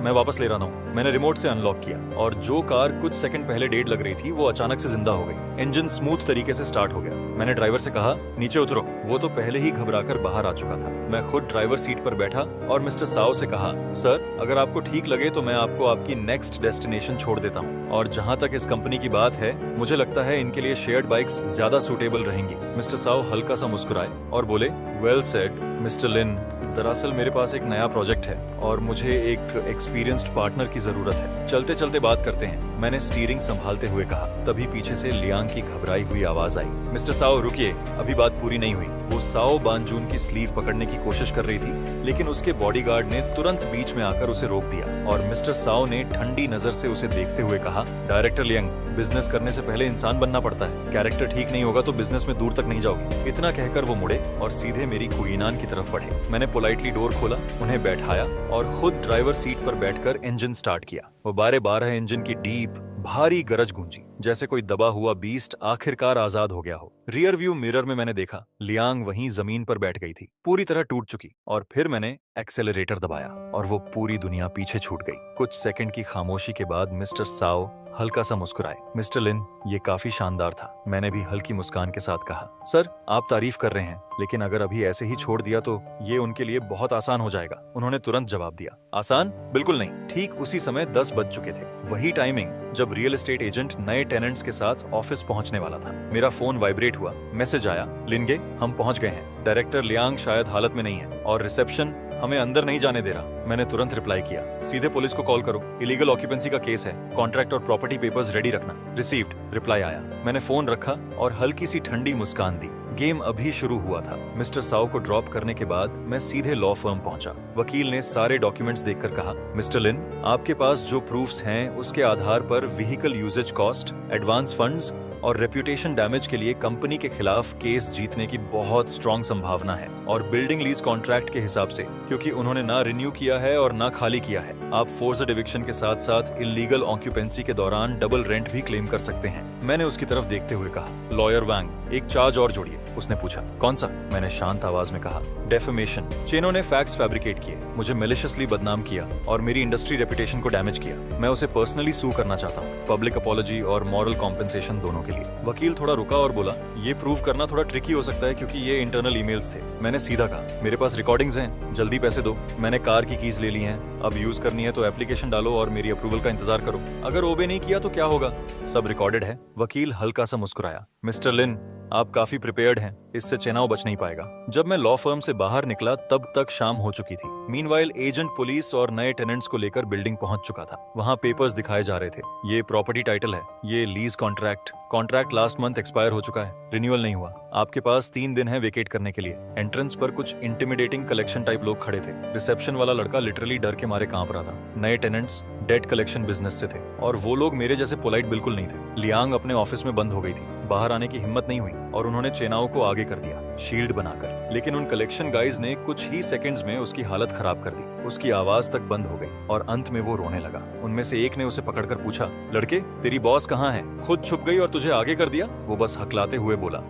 मैं वापस ले रहा हूँ। मैंने रिमोट से अनलॉक किया और जो कार कुछ सेकंड पहले डेड लग रही थी वो अचानक से जिंदा हो गई। इंजन स्मूथ तरीके से स्टार्ट हो गया। मैंने ड्राइवर से कहा, नीचे उतरो। वो तो पहले ही घबराकर बाहर आ चुका था। मैं खुद ड्राइवर सीट पर बैठा और मिस्टर साओ से कहा, सर, अगर आपको ठीक लगे तो मैं आपको आपकी नेक्स्ट डेस्टिनेशन छोड़ देता हूँ, और जहाँ तक इस कंपनी की बात है, मुझे लगता है इनके लिए शेयर्ड बाइक्स ज्यादा सूटेबल रहेंगी। मिस्टर साओ हल्का सा मुस्कुराए और बोले, वेल सेड मिस्टर लिन, दरअसल मेरे पास एक नया प्रोजेक्ट है और मुझे एक एक्सपीरियंस्ड पार्टनर की जरूरत है, चलते चलते बात करते हैं। मैंने स्टीयरिंग संभालते हुए कहा। तभी पीछे से लियांग की घबराई हुई आवाज आई, मिस्टर साओ रुकिए, अभी बात पूरी नहीं हुई। वो साओ बानजून की स्लीव पकड़ने की कोशिश कर रही थी, लेकिन उसके बॉडीगार्ड ने तुरंत बीच में आकर उसे रोक दिया और मिस्टर साओ ने ठंडी नजर से उसे देखते हुए कहा, डायरेक्टर लियांग, बिजनेस करने से पहले इंसान बनना पड़ता है, कैरेक्टर ठीक नहीं होगा तो बिजनेस में दूर तक नहीं जाओगे। इतना कहकर वो मुड़े और सीधे मेरी कुइनान की तरफ बढ़े। मैंने पोलाइटली डोर खोला, उन्हें बैठाया और खुद ड्राइवर सीट पर बैठकर इंजन स्टार्ट किया। वो 12 इंजन की डीप भारी गरज गूंजी, जैसे कोई दबा हुआ बीस्ट आखिरकार आजाद हो गया हो। रियर व्यू मिरर में मैंने देखा, लियांग वहीं जमीन पर बैठ गई थी, पूरी तरह टूट चुकी। और फिर मैंने एक्सेलरेटर दबाया और वो पूरी दुनिया पीछे छूट गई। कुछ सेकंड की खामोशी के बाद मिस्टर साओ हल्का सा मुस्कुराए। मिस्टर लिन, ये काफी शानदार था। मैंने भी हल्की मुस्कान के साथ कहा, सर, आप तारीफ कर रहे हैं, लेकिन अगर अभी ऐसे ही छोड़ दिया तो ये उनके लिए बहुत आसान हो जाएगा। उन्होंने तुरंत जवाब दिया, आसान? बिल्कुल नहीं। ठीक उसी समय 10 बज चुके थे, वही टाइमिंग जब रियल एस्टेट एजेंट नए टेनेंट्स के साथ ऑफिस पहुंचने वाला था। मेरा फोन वाइब्रेट हुआ, मैसेज आया, लिनगे, हम पहुंच गए हैं, डायरेक्टर लियांग शायद हालत में नहीं है और रिसेप्शन हमें अंदर नहीं जाने दे रहा। मैंने तुरंत रिप्लाई किया, सीधे पुलिस को कॉल करो, इलीगल ऑक्यूपेंसी का केस है, कॉन्ट्रैक्ट और प्रॉपर्टी पेपर्स रेडी रखना। रिसीव्ड, रिप्लाई आया। मैंने फोन रखा और हल्की सी ठंडी मुस्कान दी। गेम अभी शुरू हुआ था। मिस्टर साओ को ड्रॉप करने के बाद मैं सीधे लॉ फर्म पहुंचा। वकील ने सारे डॉक्यूमेंट्स देखकर कहा, मिस्टर लिन, आपके पास जो प्रूफ्स हैं उसके आधार पर vehicle usage cost, advance funds और रेप्यूटेशन डैमेज के लिए कंपनी के खिलाफ केस जीतने की बहुत स्ट्रॉन्ग संभावना है। और बिल्डिंग लीज कॉन्ट्रैक्ट के हिसाब से, क्योंकि उन्होंने ना रिन्यू किया है और ना खाली किया है, आप फोर्स्ड एविक्शन के साथ साथ इलीगल ऑक्यूपेंसी के दौरान डबल रेंट भी क्लेम कर सकते हैं। मैंने उसकी तरफ देखते हुए कहा, लॉयर वांग, एक चार्ज और जोड़िए। उसने पूछा, कौन सा? मैंने शांत आवाज में कहा, डेफेमेशन। चेनो ने फैक्ट्स फैब्रिकेट किए, मुझे मैलिशियसली बदनाम किया और मेरी इंडस्ट्री रेपुटेशन को डैमेज किया। मैं उसे पर्सनली सू करना चाहता हूँ, पब्लिक अपॉलॉजी और मॉरल कॉम्पेंसेशन दोनों के लिए। वकील थोड़ा रुका और बोला, ये प्रूव करना थोड़ा ट्रिकी हो सकता है क्योंकि ये इंटरनल ईमेल्स थे। मैंने सीधा कहा, मेरे पास रिकॉर्डिंग्स हैं, जल्दी पैसे दो। मैंने कार की कीज ले ली हैं, अब यूज करनी है तो एप्लीकेशन डालो और मेरी अप्रूवल का इंतजार करो। अगर ओबे नहीं किया तो क्या होगा? सब रिकॉर्डेड है। वकील हल्का सा मुस्कुराया, मिस्टर लिन, आप काफी प्रिपेयर्ड हैं, इससे चेनाव बच नहीं पाएगा। जब मैं लॉ फर्म से बाहर निकला तब तक शाम हो चुकी थी। मीनवाइल एजेंट पुलिस और नए टेनेंट्स को लेकर बिल्डिंग पहुंच चुका था। वहां पेपर्स दिखाए जा रहे थे, ये प्रॉपर्टी टाइटल है, ये lease contract last month expire हो चुका है, रिन्यूअल नहीं हुआ, आपके पास 3 दिन है वेकेट करने के लिए। एंट्रेंस पर कुछ इंटिमिडेटिंग कलेक्शन टाइप लोग खड़े थे। रिसेप्शन वाला लड़का लिटरली डर के मारे कांप रहा था। नए टेनेंट्स डेट कलेक्शन बिजनेस से थे और वो लोग मेरे जैसे पोलाइट बिल्कुल नहीं थे। लियांग अपने ऑफिस में बंद हो गई थी, बाहर आने की हिम्मत नहीं हुई और उन्होंने चेनाओ को आगे कर दिया शील्ड बनाकर। लेकिन उन कलेक्शन गाइज ने कुछ ही सेकंड्स में उसकी हालत खराब कर दी। उसकी आवाज तक बंद हो गई और अंत में वो रोने लगा। उनमें से एक ने उसे पकड़कर पूछा, लड़के, तेरी बॉस कहाँ है? खुद छुप गई और तुझे आगे कर दिया? वो बस हकलाते हुए बोला,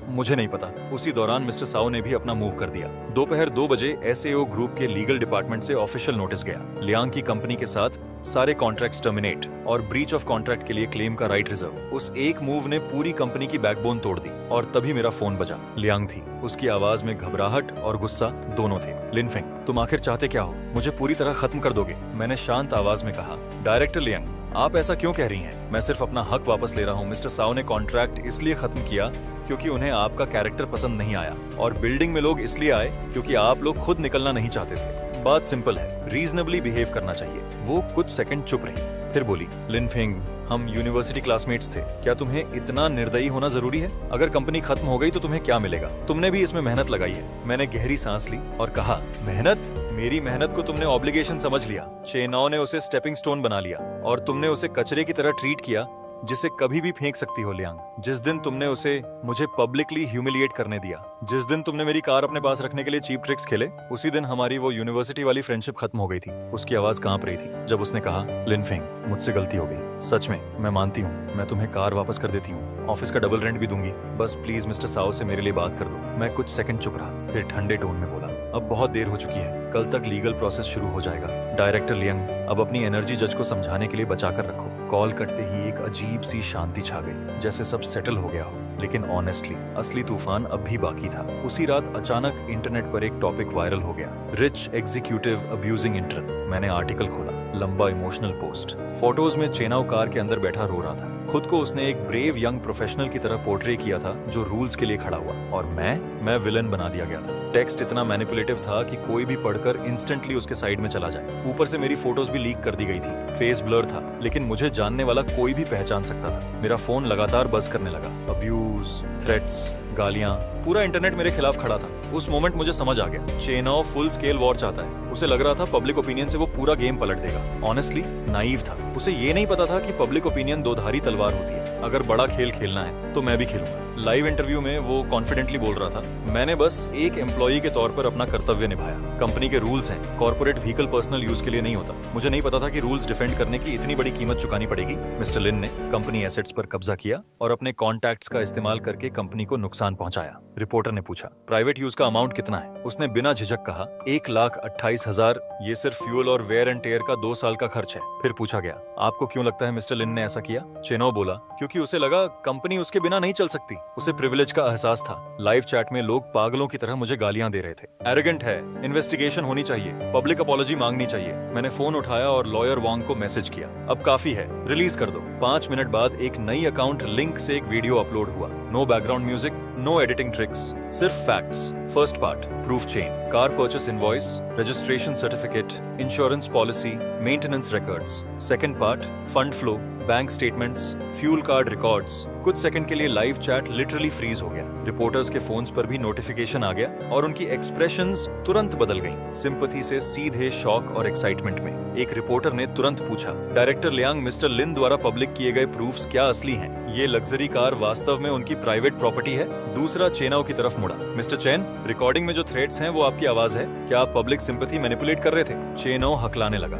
मुझे नहीं पता। उसी दौरान मिस्टर साओ ने भी अपना मूव कर दिया। दोपहर 2 बजे एसएओ ग्रुप के लीगल डिपार्टमेंट से ऑफिशियल नोटिस गया, लियांग की कंपनी के साथ सारे कॉन्ट्रैक्ट्स टर्मिनेट और ब्रीच ऑफ कॉन्ट्रैक्ट के लिए क्लेम का राइट रिजर्व। उस एक मूव ने पूरी कंपनी की बैकबोन तोड़ दी और तभी मेरा फोन बजा। लियांग थी, उसकी आवाज में घबराहट और गुस्सा दोनों थे। लिनफेंग, तुम आखिर चाहते क्या हो? मुझे पूरी तरह खत्म कर दोगे? मैंने शांत आवाज में कहा, डायरेक्टर लियांग, आप ऐसा क्यों कह रही हैं? मैं सिर्फ अपना हक वापस ले रहा हूँ। मिस्टर साओ ने कॉन्ट्रैक्ट इसलिए खत्म किया क्योंकि उन्हें आपका कैरेक्टर पसंद नहीं आया और बिल्डिंग में लोग इसलिए आए क्योंकि आप लोग खुद निकलना नहीं चाहते थे। बात सिंपल है, रीजनेबली बिहेव करना चाहिए। वो कुछ सेकंड चुप रही, फिर बोली, लिनफेंग, हम यूनिवर्सिटी क्लासमेट्स थे, क्या तुम्हें इतना निर्दयी होना जरूरी है? अगर कंपनी खत्म हो गई तो तुम्हें क्या मिलेगा? तुमने भी इसमें मेहनत लगाई है। मैंने गहरी सांस ली और कहा, मेहनत? मेरी मेहनत को तुमने ऑब्लिगेशन समझ लिया। चेनाओ ने उसे स्टेपिंग स्टोन बना लिया और तुमने उसे कचरे की तरह ट्रीट किया जिसे कभी भी फेंक सकती हो। लियांग, जिस दिन तुमने उसे मुझे पब्लिकली ह्यूमिलिएट करने दिया, जिस दिन तुमने मेरी कार अपने पास रखने के लिए चीप ट्रिक्स खेले, उसी दिन हमारी वो यूनिवर्सिटी वाली फ्रेंडशिप खत्म हो गई थी। उसकी आवाज कांप रही थी जब उसने कहा, लिनफेंग, मुझसे गलती हो गई, सच में, मैं मानती हूँ। मैं तुम्हें कार वापस कर देती हूँ, ऑफिस का डबल रेंट भी दूंगी, बस प्लीज मिस्टर साओ से मेरे लिए बात कर दो। मैं कुछ सेकंड चुप रहा, फिर ठंडे टोन में बोला, अब बहुत देर हो चुकी है, कल तक लीगल प्रोसेस शुरू हो जाएगा। डायरेक्टर लियांग, अब अपनी एनर्जी जज को समझाने के लिए बचा कर रखो। कॉल करते ही एक अजीब सी शांति छा गई, जैसे सब सेटल हो गया हो। लेकिन ऑनेस्टली असली तूफान अब भी बाकी था। उसी रात अचानक इंटरनेट पर एक टॉपिक वायरल हो गया, रिच एग्जीक्यूटिव अब्यूजिंग इंटर्न। मैंने आर्टिकल खोला, लंबा इमोशनल पोस्ट, फोटोज में चेनाओ कार के अंदर बैठा रो रहा था। खुद को उसने एक ब्रेव यंग प्रोफेशनल की तरह पोर्ट्रे किया था जो रूल्स के लिए खड़ा हुआ, और मैं विलन बना दिया गया था। टेक्स्ट इतना मैनिपुलेटिव था कि कोई भी पढ़कर इंस्टेंटली उसके साइड में चला जाए। ऊपर से मेरी फोटोज भी लीक कर दी गई थी। फेस ब्लर था, लेकिन मुझे जानने वाला कोई भी पहचान सकता था। मेरा फोन लगातार बज करने लगा, अब्यूज, थ्रेट्स, गालियां, पूरा इंटरनेट मेरे खिलाफ खड़ा था। उस मोमेंट मुझे समझ आ गया, चेनाओ फुल स्केल वॉर चाहता है। उसे लग रहा था पब्लिक ओपिनियन से वो पूरा गेम पलट देगा। ऑनेस्टली नाइव था, उसे ये नहीं पता था कि पब्लिक ओपिनियन दोधारी तलवार होती है। अगर बड़ा खेल खेलना है तो मैं भी खेलूंगा। लाइव इंटरव्यू में वो कॉन्फिडेंटली बोल रहा था, मैंने बस एक एम्प्लॉई के तौर पर अपना कर्तव्य निभाया। कंपनी के रूल्स हैं, कॉर्पोरेट व्हीकल पर्सनल यूज के लिए नहीं होता। मुझे नहीं पता था कि रूल्स डिफेंड करने की इतनी बड़ी कीमत चुकानी पड़ेगी। मिस्टर लिन ने कंपनी एसेट्स पर कब्जा किया और अपने कॉन्टैक्ट्स का इस्तेमाल करके कंपनी को नुकसान पहुंचाया। रिपोर्टर ने पूछा, प्राइवेट यूज का अमाउंट कितना है? उसने बिना झिझक कहा, 1,28,000। ये सिर्फ फ्यूल और वेयर एंड टेयर का 2 साल का खर्च है। फिर पूछा गया, आपको क्यों लगता है मिस्टर लिन ने ऐसा किया? चेनाओ बोला, क्योंकि उसे लगा कंपनी उसके बिना नहीं चल सकती। उसे प्रिविलेज का एहसास था। लाइव चैट में लोग पागलों की तरह मुझे गालियां दे रहे थे। एरोगेंट है, इन्वेस्टिगेशन होनी चाहिए, पब्लिक अपॉलॉजी मांगनी चाहिए। मैंने फोन उठाया और लॉयर वांग को मैसेज किया, अब काफी है, रिलीज कर दो। 5 मिनट बाद एक नई अकाउंट लिंक से एक वीडियो अपलोड हुआ। No background music, no editing tricks, सिर्फ facts. First part, proof chain, car purchase invoice, registration certificate, insurance policy, maintenance records. Second part, fund flow, bank statements, fuel card records, कुछ second के लिए live chat literally freeze हो गया। Reporters के phones पर भी notification आ गया और उनकी एक्सप्रेशंस तुरंत बदल गईं, सिंपैथी से सीधे शॉक और एक्साइटमेंट में। एक रिपोर्टर ने तुरंत पूछा, डायरेक्टर लियांग, मिस्टर लिन द्वारा पब्लिक किए गए प्रूफ्स क्या असली हैं? ये लग्जरी कार वास्तव में उनकी प्राइवेट प्रॉपर्टी है? दूसरा चेनाओ की तरफ मुड़ा। मिस्टर चेन, रिकॉर्डिंग में जो थ्रेड्स हैं वो आपकी आवाज है, क्या आप पब्लिक सिंपैथी मैनिपुलेट कर रहे थे? चेनो हकलाने लगा।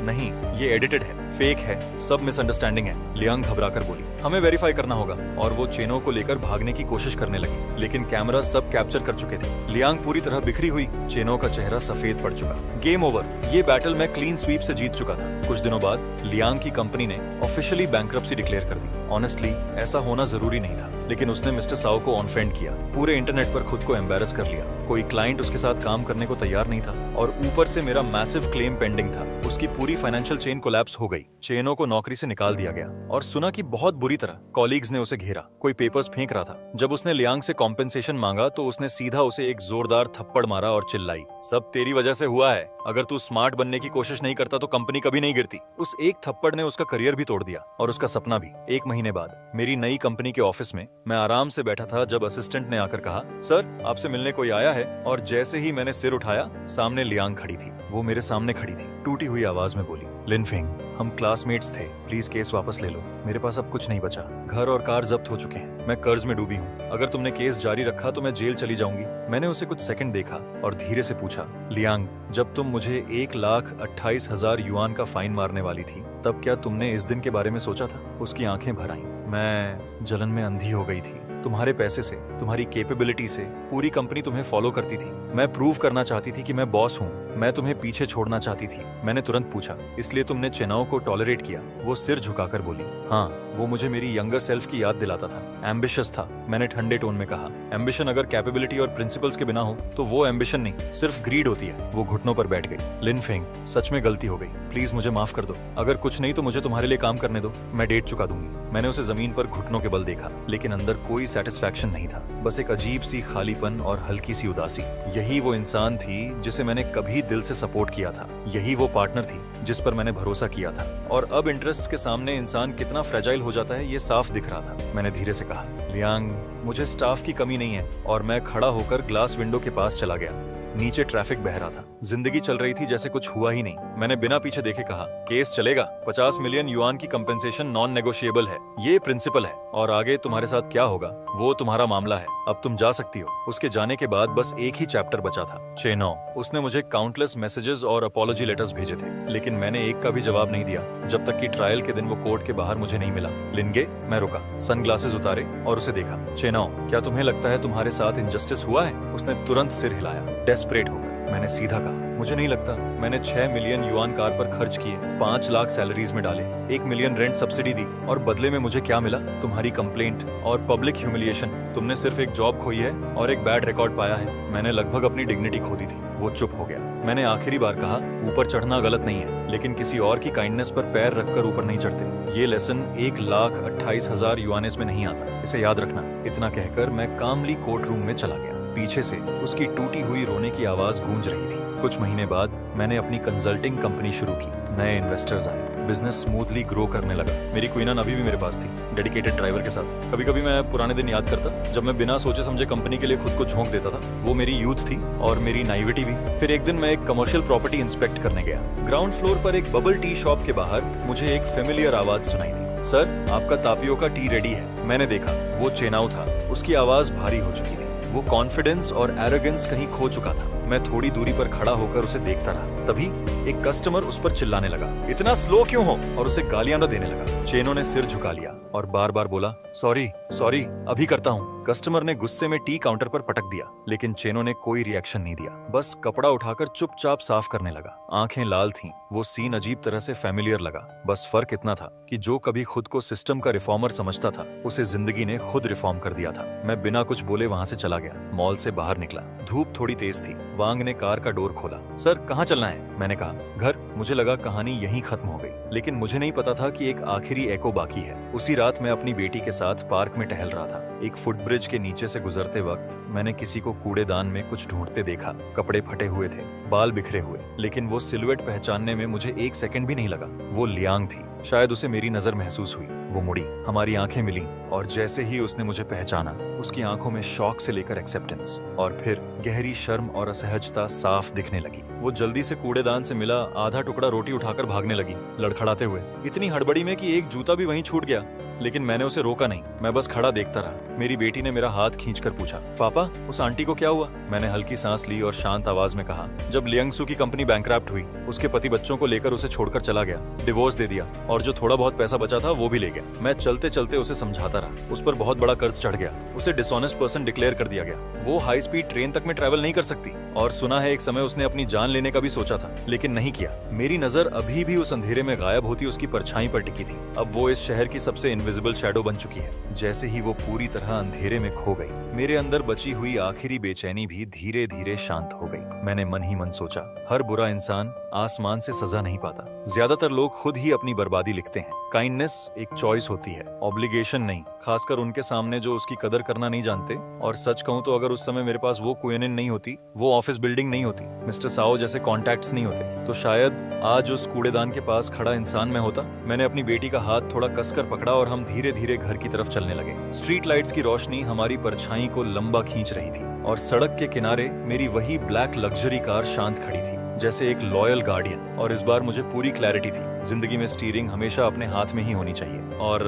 नहीं, ये एडिटेड है, फेक है, सब मिसअंडरस्टैंडिंग है। लियांग घबराकर बोली, हमें वेरीफाई करना होगा। और वो चेनो को लेकर भागने की कोशिश करने लगी, लेकिन कैमरा सब कैप्चर कर चुके थे। लियांग पूरी तरह बिखरी हुई, चेनो का चेहरा सफेद पड़ चुका। गेम ओवर, ये बैटल मैं क्लीन स्वीप से जीत चुका था। कुछ दिनों बाद लियांग की कंपनी ने ऑफिशियली बैंक्रप्सी डिक्लेयर कर दी। ऑनेस्टली ऐसा होना जरूरी नहीं था, लेकिन उसने मिस्टर साओ को ऑनफेंड किया, पूरे इंटरनेट पर खुद को एम्बैरस कर लिया। कोई क्लाइंट उसके साथ काम करने को तैयार नहीं था और ऊपर से मेरा मैसिव क्लेम पेंडिंग था। उसकी पूरी फाइनेंशियल चेन कोलैप्स हो गई। चेनो को नौकरी से निकाल दिया गया और सुना कि बहुत बुरी तरह। कॉलीग्स ने उसे घेरा, कोई पेपर्स फेंक रहा था। जब उसने लियांग से कॉम्पेंसेशन मांगा तो उसने सीधा उसे एक जोरदार थप्पड़ मारा और चिल्लाई, सब तेरी वजह से हुआ है। अगर तू स्मार्ट बनने की कोशिश नहीं करता तो कंपनी कभी नहीं गिरती। उस एक थप्पड़ ने उसका करियर भी तोड़ दिया और उसका सपना भी। 1 महीने बाद मेरी नई कंपनी के ऑफिस में मैं आराम से बैठा था जब असिस्टेंट ने आकर कहा, सर आपसे मिलने कोई आया है। और जैसे ही मैंने सिर उठाया, सामने लियांग खड़ी थी। वो मेरे सामने खड़ी थी, टूटी हुई आवाज में बोली, लिनफिंग, हम क्लासमेट्स थे, प्लीज केस वापस ले लो। मेरे पास अब कुछ नहीं बचा, घर और कार जब्त हो चुके हैं, मैं कर्ज में डूबी हूँ। अगर तुमने केस जारी रखा तो मैं जेल चली जाऊंगी। मैंने उसे कुछ सेकंड देखा और धीरे से पूछा, लियांग, जब तुम मुझे 1,28,000 युआन का फाइन मारने वाली थी, तब क्या तुमने इस दिन के बारे में सोचा था? उसकी आंखें भर आईं। मैं जलन में अंधी हो गई थी। तुम्हारे पैसे से, तुम्हारी कैपेबिलिटी से पूरी कंपनी तुम्हें फॉलो करती थी। मैं प्रूव करना चाहती थी कि मैं बॉस हूँ। मैं तुम्हें पीछे छोड़ना चाहती थी। मैंने तुरंत पूछा, इसलिए तुमने चेनाओ को टॉलरेट किया? वो सिर झुकाकर बोली, हाँ, वो मुझे मेरी यंगर सेल्फ की याद दिलाता था। एम्बिशियस था, मैंने ठंडे टोन में कहा। एम्बिशन अगर कैपेबिलिटी और प्रिंसिपल्स के बिना हो तो वो एम्बिशन नहीं, सिर्फ ग्रीड होती है। वो घुटनों पर बैठ गई। लिनफेंग, सच में गलती हो गई, प्लीज मुझे माफ कर दो। अगर कुछ नहीं तो मुझे तुम्हारे लिए काम करने दो, मैं डेट चुका दूंगी। मैंने उसे जमीन पर घुटनों के बल देखा, लेकिन अंदर कोई सेटिस्फैक्शन नहीं था, बस एक अजीब सी खालीपन और हल्की सी उदासी। यही वो इंसान थी जिसे मैंने कभी दिल से सपोर्ट किया था। यही वो पार्टनर थी जिस पर मैंने भरोसा किया था। और अब इंटरेस्ट के सामने इंसान कितना फ्रेजाइल हो जाता है ये साफ दिख रहा था। मैंने धीरे से कहा, लियांग, मुझे स्टाफ की कमी नहीं है। और मैं खड़ा होकर ग्लास विंडो के पास चला गया। नीचे ट्रैफिक बह रहा था, जिंदगी चल रही थी जैसे कुछ हुआ ही नहीं। मैंने बिना पीछे देखे कहा, केस चलेगा, 50 मिलियन युआन की कंपेंसेशन नॉन नेगोशिएबल है, ये प्रिंसिपल है, और आगे तुम्हारे साथ क्या होगा वो तुम्हारा मामला है, अब तुम जा सकती हो। उसके जाने के बाद बस एक ही चैप्टर बचा था, चेनो। उसने मुझे काउंटलेस मैसेजेस और अपॉलॉजी लेटर्स भेजे थे, लेकिन मैंने एक का भी जवाब नहीं दिया जब तक कि ट्रायल के दिन वो कोर्ट के बाहर मुझे नहीं मिला। लिनगे, मैं रुका, सनग्लासेस उतारे और उसे देखा। चेनो, क्या तुम्हें लगता है तुम्हारे साथ इनजस्टिस हुआ है? उसने तुरंत सिर हिलाया, डेस्परेट होकर। मैंने सीधा कहा, मुझे नहीं लगता। मैंने 6 मिलियन युआन कार पर खर्च किए, 5 लाख सैलरीज में डाले, 1 मिलियन रेंट सब्सिडी दी, और बदले में मुझे क्या मिला? तुम्हारी कंप्लेंट और पब्लिक ह्यूमिलिएशन। तुमने सिर्फ एक जॉब खोई है और एक बैड रिकॉर्ड पाया है। मैंने लगभग अपनी डिग्निटी खो दी थी। वो चुप हो गया। मैंने आखिरी बार कहा, ऊपर चढ़ना गलत नहीं है, लेकिन किसी और की काइंडनेस पर पैर रखकर ऊपर नहीं चढ़ते। ये लेसन 1,28,000 युआनेस में नहीं आता, इसे याद रखना। इतना कहकर मैं कामली कोर्ट रूम में चला गया। पीछे से उसकी टूटी हुई रोने की आवाज गूंज रही थी। कुछ महीने बाद मैंने अपनी कंसल्टिंग कंपनी शुरू की। नए इन्वेस्टर्स आए, बिजनेस स्मूथली ग्रो करने लगा। मेरी क्वीनन अभी भी मेरे पास थी, डेडिकेटेड ड्राइवर के साथ। कभी कभी मैं पुराने दिन याद करता जब मैं बिना सोचे समझे कंपनी के लिए खुद को झोंक देता था। वो मेरी यूथ थी और मेरी नाइविटी भी। फिर एक दिन मैं एक कमर्शियल प्रॉपर्टी इंस्पेक्ट करने गया। ग्राउंड फ्लोर पर एक बबल टी शॉप के बाहर मुझे एक फेमिलियर आवाज सुनाई दी, सर आपका तापियोका टी रेडी है। मैंने देखा, वो चेनाओ था। उसकी आवाज भारी हो चुकी थी, वो कॉन्फिडेंस और एरोगेंस कहीं खो चुका था। मैं थोड़ी दूरी पर खड़ा होकर उसे देखता रहा। तभी एक कस्टमर उस पर चिल्लाने लगा, इतना स्लो क्यों हो, और उसे गालियां न देने लगा। चेनो ने सिर झुका लिया और बार बार बोला, सॉरी सॉरी, अभी करता हूँ। कस्टमर ने गुस्से में टी काउंटर पर पटक दिया, लेकिन चेनो ने कोई रिएक्शन नहीं दिया, बस कपड़ा उठाकर चुपचाप साफ करने लगा। आंखें लाल थीं, वो सीन अजीब तरह से फैमिलियर लगा। बस फर्क इतना था कि जो कभी खुद को सिस्टम का रिफॉर्मर समझता था, उसे जिंदगी ने खुद रिफॉर्म कर दिया था। मैं बिना कुछ बोले वहां से चला गया। मॉल से बाहर निकला, धूप थोड़ी तेज थी। वांग ने कार का डोर खोला। सर कहाँ चलना है? मैंने कहा, घर। मुझे लगा कहानी यहीं खत्म हो गई, लेकिन मुझे नहीं पता था कि एक आखिरी एको बाकी है। उसी रात मैं अपनी बेटी के साथ पार्क में टहल रहा था। एक फुटब्रिज के नीचे से गुजरते वक्त मैंने किसी को कूड़ेदान में कुछ ढूंढते देखा। कपड़े फटे हुए थे, बाल बिखरे हुए, लेकिन वो सिलुएट पहचानने में मुझे 1 सेकंड भी नहीं लगा। वो लियांग थी। शायद उसे मेरी नजर महसूस हुई। वो मुड़ी, हमारी आंखें मिली और जैसे ही उसने मुझे पहचाना, उसकी आंखों में शॉक से लेकर एक्सेप्टेंस और फिर गहरी शर्म और असहजता साफ दिखने लगी। वो जल्दी से कूड़ेदान से मिला आधा टुकड़ा रोटी उठाकर भागने लगी, लड़खड़ाते हुए, इतनी हड़बड़ी में कि एक जूता भी वहीं छूट गया। लेकिन मैंने उसे रोका नहीं, मैं बस खड़ा देखता रहा। मेरी बेटी ने मेरा हाथ खींचकर पूछा, पापा उस आंटी को क्या हुआ? मैंने हल्की सांस ली और शांत आवाज में कहा, जब लियांगसू की कंपनी बैंकरप्ट हुई, उसके पति बच्चों को लेकर उसे छोड़कर चला गया, डिवोर्स दे दिया और जो थोड़ा बहुत पैसा बचा था वो भी ले गया। मैं चलते चलते उसे समझाता रहा, उस पर बहुत बड़ा कर्ज चढ़ गया, उसे डिसऑनेस्ट पर्सन डिक्लेयर कर दिया गया, वो हाई स्पीड ट्रेन तक में ट्रैवल नहीं कर सकती और सुना है एक समय उसने अपनी जान लेने का भी सोचा था, लेकिन नहीं किया। मेरी नजर अभी भी उस अंधेरे में गायब होती उसकी परछाई पर टिकी थी। अब वो इस शहर की सबसे इनविजिबल शैडो बन चुकी है। जैसे ही वो पूरी तरह अंधेरे में खो गई, मेरे अंदर बची हुई आखिरी बेचैनी भी धीरे धीरे शांत हो गई। मैंने मन ही मन सोचा, हर बुरा इंसान आसमान से सजा नहीं पाता। ज्यादातर लोग खुद ही अपनी बर्बादी लिखते हैं। काइंडनेस एक चॉइस होती है, ऑब्लिगेशन नहीं, खासकर उनके सामने जो उसकी कदर करना नहीं जानते। और सच कहूं तो अगर उस समय मेरे पास वो क्विनिन नहीं होती, वो ऑफिस बिल्डिंग नहीं होती, मिस्टर साओ जैसे कॉन्टैक्ट्स नहीं होते, तो शायद आज उस कूड़ेदान के पास खड़ा इंसान मैं होता। मैंने अपनी बेटी का हाथ थोड़ा कसकर पकड़ा और हम धीरे धीरे घर की तरफ चलने लगे। स्ट्रीट लाइट्स की रोशनी हमारी परछाई को लंबा खींच रही थी और सड़क के किनारे मेरी वही ब्लैक लग्जरी कार शांत खड़ी थी, जैसे एक लॉयल गार्डियन। और इस बार मुझे पूरी क्लैरिटी थी, जिंदगी में स्टीयरिंग हमेशा अपने हाथ में ही होनी चाहिए। और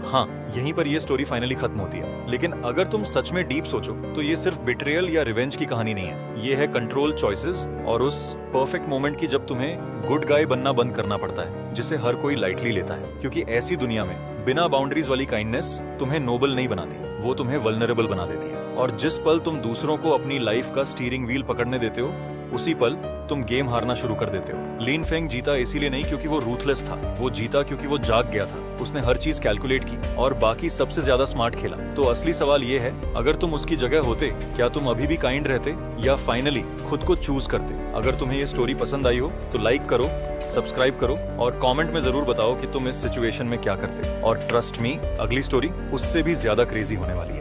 हाँ, यहीं पर ये स्टोरी फाइनली खत्म होती है। लेकिन अगर तुम सच में डीप सोचो तो ये सिर्फ बिट्रेयल या रिवेंज की कहानी नहीं है, ये है कंट्रोल चॉइसेस और उस परफेक्ट मोमेंट की जब तुम्हें गुड गाय बनना बंद करना पड़ता है, जिसे हर कोई लाइटली लेता है। क्योंकि ऐसी दुनिया में बिना बाउंड्रीज वाली काइंडनेस तुम्हें नोबल नहीं बनाती, वो तुम्हें वल्नरेबल बना देती है। और जिस पल तुम दूसरों को अपनी लाइफ का स्टीयरिंग व्हील पकड़ने देते हो, उसी पल तुम गेम हारना शुरू कर देते हो। लिन फेंग जीता इसीलिए नहीं क्योंकि वो रूथलेस था, वो जीता क्योंकि वो जाग गया था। उसने हर चीज कैलकुलेट की और बाकी सबसे ज्यादा स्मार्ट खेला। तो असली सवाल ये है, अगर तुम उसकी जगह होते, क्या तुम अभी भी काइंड रहते या फाइनली खुद को चूज करते? अगर तुम्हें ये स्टोरी पसंद आई हो तो लाइक करो, सब्सक्राइब करो और कमेंट में जरूर बताओ कि तुम इस सिचुएशन में क्या करते। और ट्रस्ट मी, अगली स्टोरी उससे भी ज्यादा क्रेजी होने वाली है।